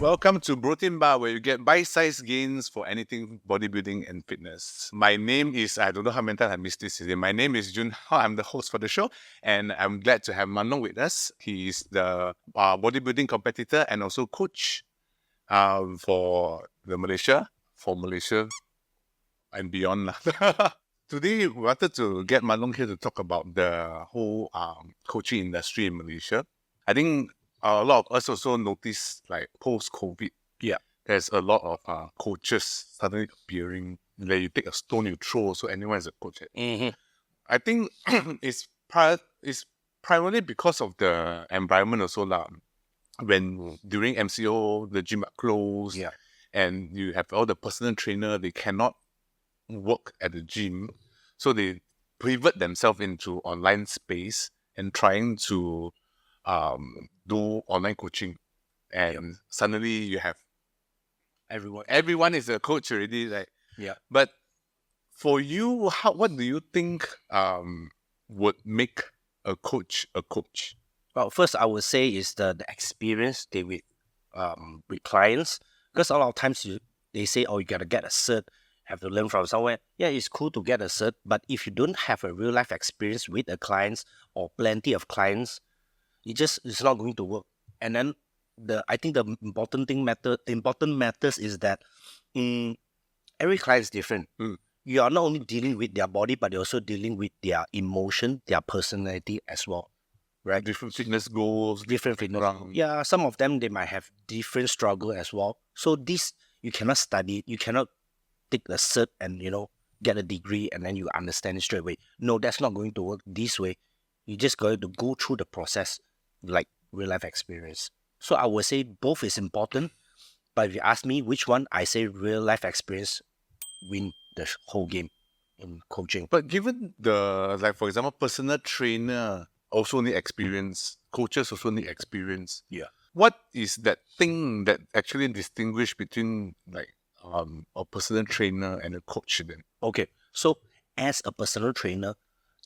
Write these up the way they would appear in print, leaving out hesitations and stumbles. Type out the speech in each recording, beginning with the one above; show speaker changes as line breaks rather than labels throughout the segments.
Welcome to Brotein Bar, where you get bite-sized gains for anything bodybuilding and fitness. My name is, I don't know how many times I missed this today. My name is Jun Hao. I'm the host for the show, and I'm glad to have Mun Loong with us. He is the bodybuilding competitor and also coach for Malaysia and beyond. Today, we wanted to get Mun Loong here to talk about the whole coaching industry in Malaysia. I think a lot of us also notice, like post-COVID, there's a lot of coaches suddenly appearing. Like you take a stone, you throw, so anyone is a coach. I think it's primarily because of the environment also lah. When during MCO, the gym are closed, and you have all the personal trainer, they cannot work at the gym, so they pivot themselves into online space and trying to do online coaching, and suddenly you have everyone is a coach already, right? But for you, what do you think would make a coach a coach?
Well, first I would say is the experience they with clients, because a lot of times they say, oh, you gotta get a cert, have to learn from somewhere. Yeah, it's cool to get a cert, but if you don't have a real life experience with the clients or plenty of clients, it's not going to work. And then I think the important matters is that every client is different. You are not only dealing with their body, but you're also dealing with their emotion, their personality as well. Right?
Different fitness goals,
different fitness.
background.
Yeah, some of them, they might have different struggle as well. So this, you cannot study, you cannot take the cert and, get a degree and then you understand it straight away. No, that's not going to work this way. You just going to go through the process like real life experience. So I would say both is important. But if you ask me which one, I say real life experience win the whole game in coaching.
But given the, like, for example, personal trainer also need experience, coaches also need experience. What is that thing that actually distinguish between like a personal trainer and a coach then?
Okay, so as a personal trainer,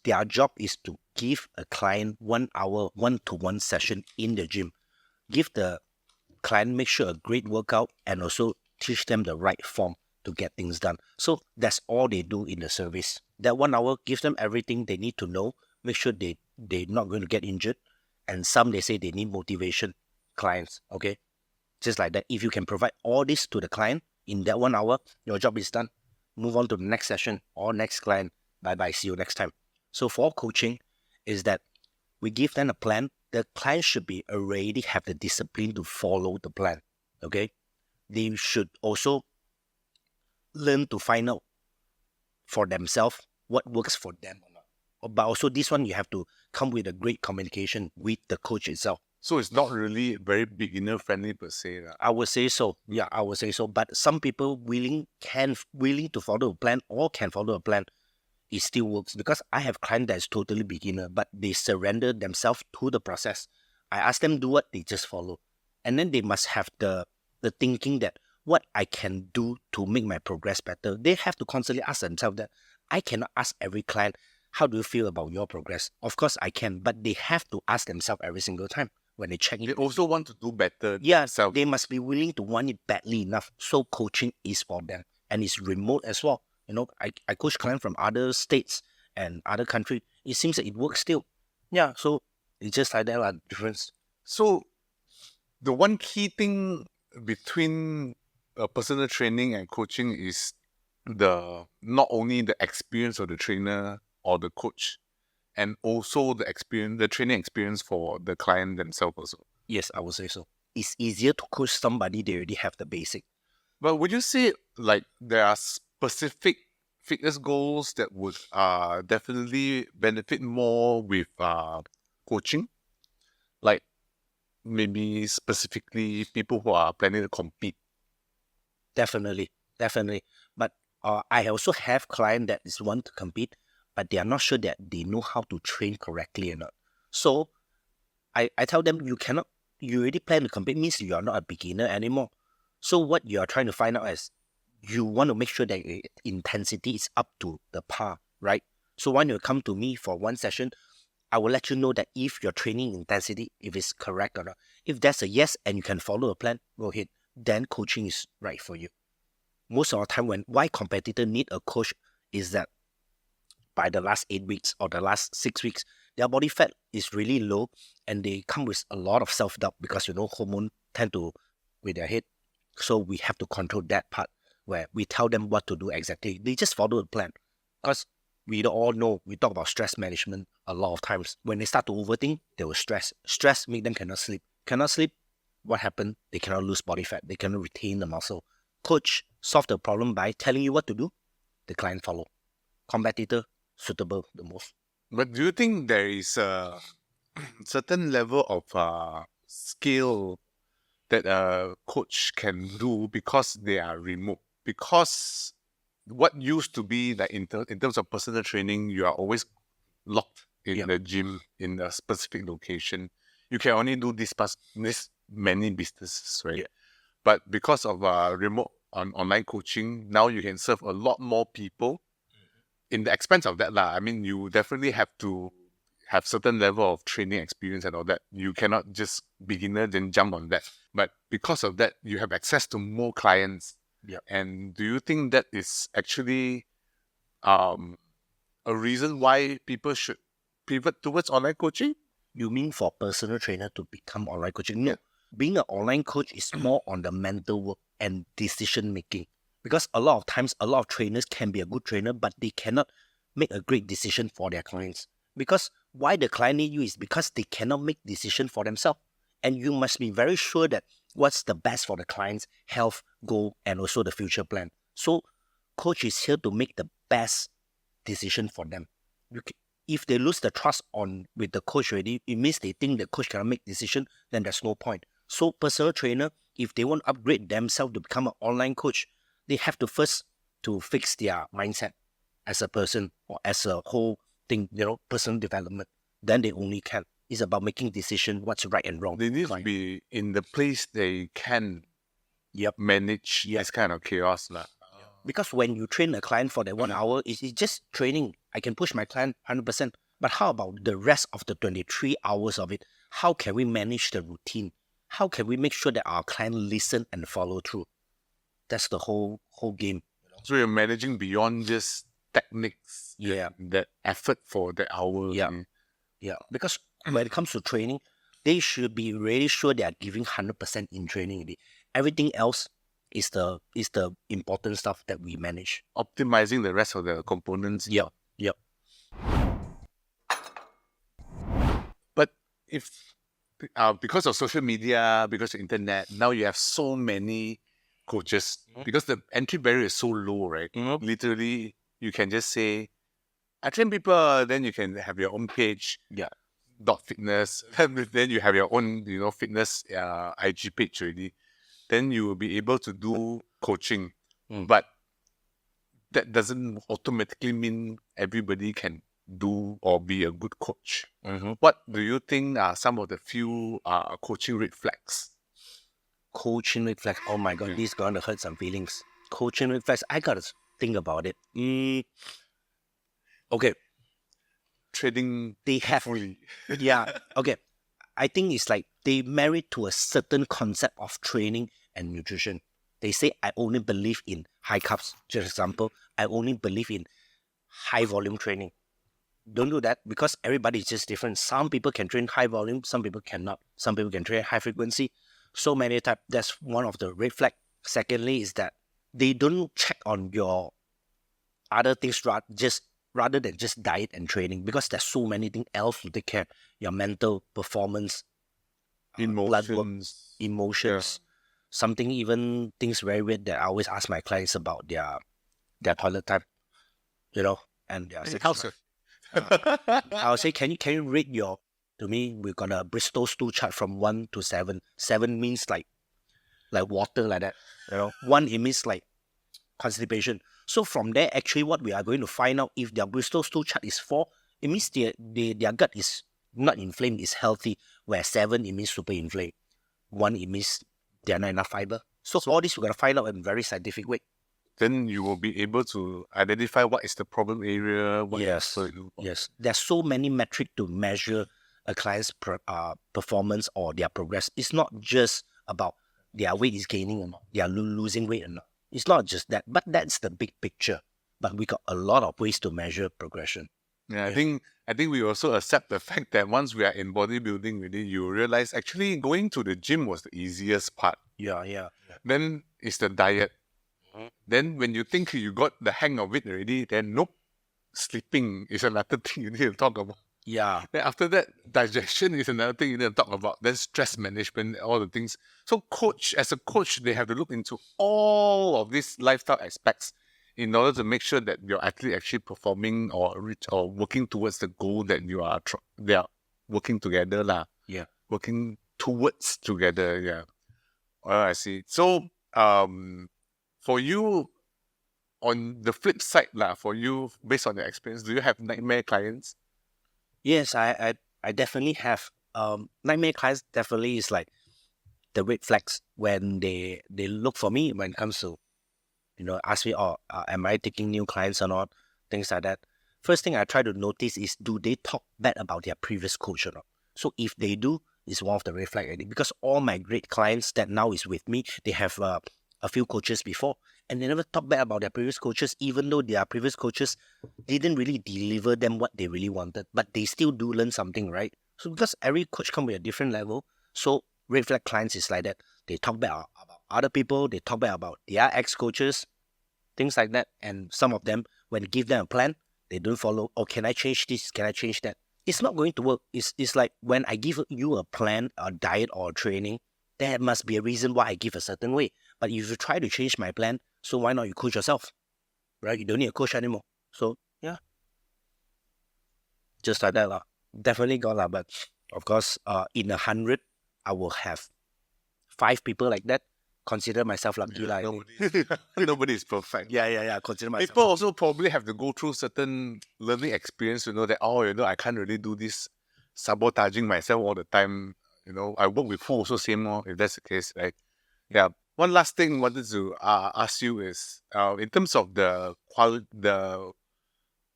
their job is to give a client 1 hour, 1-to-1 session in the gym. Give the client, make sure a great workout, and also teach them the right form to get things done. So that's all they do in the service. That 1 hour gives them everything they need to know, make sure they're not going to get injured. And some, they say they need motivation clients, okay? Just like that. If you can provide all this to the client in that 1 hour, your job is done. Move on to the next session or next client. Bye-bye, see you next time. So for coaching is that we give them a plan. The client should be already have the discipline to follow the plan, okay? They should also learn to find out for themselves what works for them or not. But also this one, you have to come with a great communication with the coach itself.
So it's not really very beginner friendly per se.
I would say so. Yeah, I would say so. But some people willing to follow a plan or can follow a plan, it still works. Because I have clients that is totally beginner, but they surrender themselves to the process. I ask them do what, they just follow. And then they must have the thinking that what I can do to make my progress better. They have to constantly ask themselves that. I cannot ask every client, how do you feel about your progress? Of course I can, but they have to ask themselves every single time when they check in.
They also want to do better.
Yeah, they must be willing to want it badly enough. So coaching is for them. And it's remote as well. I coach clients from other states and other countries. It seems that it works still. Yeah, so it's just like that difference.
So the one key thing between personal training and coaching is not only the experience of the trainer or the coach, and also the training experience for the client themselves also.
Yes, I would say so. It's easier to coach somebody, they already have the basic.
But would you say like there are specific fitness goals that would definitely benefit more with coaching? Like maybe specifically people who are planning to compete?
Definitely. But I also have clients that is want to compete, but they are not sure that they know how to train correctly or not. So I tell them you already plan to compete means you are not a beginner anymore. So what you are trying to find out is you want to make sure that intensity is up to the par, right? So when you come to me for one session, I will let you know that if your training intensity, if it's correct or not. If that's a yes and you can follow a plan, go ahead. then coaching is right for you. Most of the time, why competitor need a coach is that by the last 8 weeks or the last 6 weeks, their body fat is really low and they come with a lot of self-doubt because, hormone tend to with their head. So we have to control that part where we tell them what to do exactly. They just follow the plan. Because we all know, we talk about stress management a lot of times. When they start to overthink, they will stress. Stress make them cannot sleep. Cannot sleep, what happened? They cannot lose body fat. They cannot retain the muscle. Coach solve the problem by telling you what to do. The client follow. Competitor, suitable the most.
But do you think there is a certain level of skill that a coach can do because they are remote? Because what used to be like in terms of personal training, you are always locked in the gym in a specific location. You can only do this many businesses, right? But because of remote online coaching, now you can serve a lot more people. In the expense of that, I mean, you definitely have to have certain level of training experience and all that. You cannot just beginner then jump on that. But because of that, you have access to more clients. And do you think that is actually a reason why people should pivot towards online coaching?
You mean for personal trainer to become online coaching? No. Being an online coach is more on the mental work and decision making. Because a lot of times, a lot of trainers can be a good trainer, but they cannot make a great decision for their clients. Because why the client need you is because they cannot make decision for themselves. And you must be very sure that what's the best for the client's health, goal, and also the future plan. So coach is here to make the best decision for them. If they lose the trust with the coach already, it means they think the coach cannot make decision, then there's no point. So personal trainer, if they want to upgrade themselves to become an online coach, they have to first to fix their mindset as a person or as a whole thing, personal development. Then they only can. It's about making decision what's right and wrong.
They need to be in the place they can manage this kind of chaos.
Because when you train a client for that 1 hour, it's just training. I can push my client 100%. But how about the rest of the 23 hours of it? How can we manage the routine? How can we make sure that our client listen and follow through? That's the whole game.
So you're managing beyond just techniques. That effort for the hour.
Because when it comes to training, they should be really sure they are giving 100% in training. Everything else is the important stuff that we manage.
Optimizing the rest of the components. But if because of social media, because of internet, now you have so many coaches, because the entry barrier is so low, right? Literally, you can just say, I train people, then you can have your own page, .fitness, then you have your own, fitness IG page already. Then you will be able to do coaching. But that doesn't automatically mean everybody can do or be a good coach. What do you think are some of the few coaching red flags?
Coaching red flags. Oh my God, this is going to hurt some feelings. Coaching red flags. I got to think about it. Okay.
Trading
they have
fully.
Okay. I think it's like they married to a certain concept of training and nutrition. They say, I only believe in high carbs. Just example, I only believe in high volume training. Don't do that because everybody is just different. Some people can train high volume, some people cannot. Some people can train high frequency. So many types. That's one of the red flag. Secondly is that they don't check on your other things rather than just diet and training, because there's so many things else to take care. Your mental performance,
emotions,
something, even things very weird that I always ask my clients about their toilet time, and their sex life. I'll say, can you rate to me, we got a Bristol stool chart from 1 to 7. 7 means like water like that. 1, it means like constipation. So from there, actually, what we are going to find out, if their Bristol stool chart is 4, it means their gut is not inflamed, is healthy. Where 7, it means super inflamed. 1, it means they are not enough fiber. So all this we're going to find out in a very scientific way.
Then you will be able to identify what is the problem area.
Yes. There's so many metrics to measure a client's performance or their progress. It's not just about their weight is gaining or not, they are losing weight or not. It's not just that, but that's the big picture. But we got a lot of ways to measure progression.
Yeah, I think we also accept the fact that once we are in bodybuilding, really, you realize actually going to the gym was the easiest part.
Yeah.
Then it's the diet.
Mhm.
Then when you think you got the hang of it already, then nope, sleeping is another thing you need to talk about.
Yeah.
Then after that, digestion is another thing you need to talk about. Then stress management, all the things. So as a coach, they have to look into all of these lifestyle aspects in order to make sure that your athlete actually performing or working towards the goal that they are working together lah.
Yeah.
Working towards together. Yeah. I see. So for you, on the flip side lah, for you based on your experience, do you have nightmare clients?
Yes, I definitely have. Nightmare clients definitely is like the red flags when they look for me when it comes to, ask me, am I taking new clients or not? Things like that. First thing I try to notice is, do they talk bad about their previous coach or not? So if they do, it's one of the red flag already. Because all my great clients that now is with me, they have a few coaches before, and they never talk bad about their previous coaches, even though their previous coaches didn't really deliver them what they really wanted, but they still do learn something, right? So because every coach come with a different level, so red flag clients is like that. They talk bad about other people, they talk bad about their ex-coaches, things like that. And some of them, when you give them a plan, they don't follow. Oh, can I change this? Can I change that? It's not going to work. It's like when I give you a plan, a diet, or a training, there must be a reason why I give a certain way. But if you try to change my plan, so why not you coach yourself? Right? You don't need a coach anymore. So yeah, just like that lah. Definitely got lah. But of course, in 100, I will have 5 people like that. Consider myself lucky lah.
Nobody is perfect.
Yeah. Consider myself.
People also probably have to go through certain learning experience to know that, I can't really do this sabotaging myself all the time. I work with who also same more, if that's the case, right? Yeah. One last thing I wanted to ask you is, in terms of the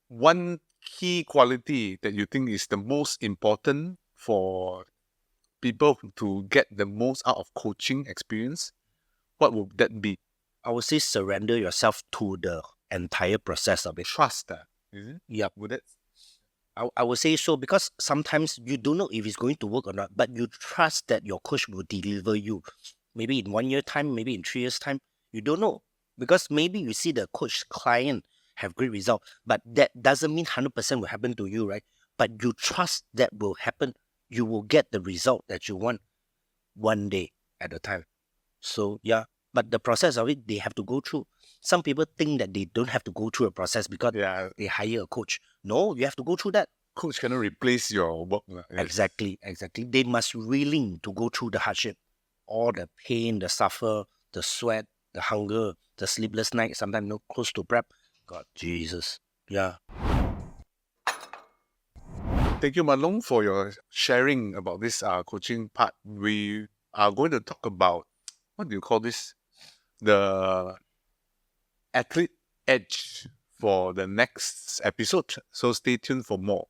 one key quality that you think is the most important for people to get the most out of coaching experience, what would that be?
I would say surrender yourself to the entire process of it.
Trust, is it?
Yep.
Would it?
I would say so, because sometimes you don't know if it's going to work or not, but you trust that your coach will deliver you. Maybe in 1 year time, maybe in 3 years time, you don't know. Because maybe you see the coach client have great result, but that doesn't mean 100% will happen to you, right? But you trust that will happen. You will get the result that you want one day at a time. So yeah, but the process of it, they have to go through. Some people think that they don't have to go through a process because
Yeah,
they hire a coach. No, you have to go through that.
coach cannot replace your work. Yes.
Exactly. They must willing to go through the hardship, all the pain, the suffer, the sweat, the hunger, the sleepless night, sometimes no close to prep. God, Jesus. Yeah.
Thank you, Mun Loong, for your sharing about this coaching part. We are going to talk about, what do you call this? The athlete edge for the next episode. So stay tuned for more.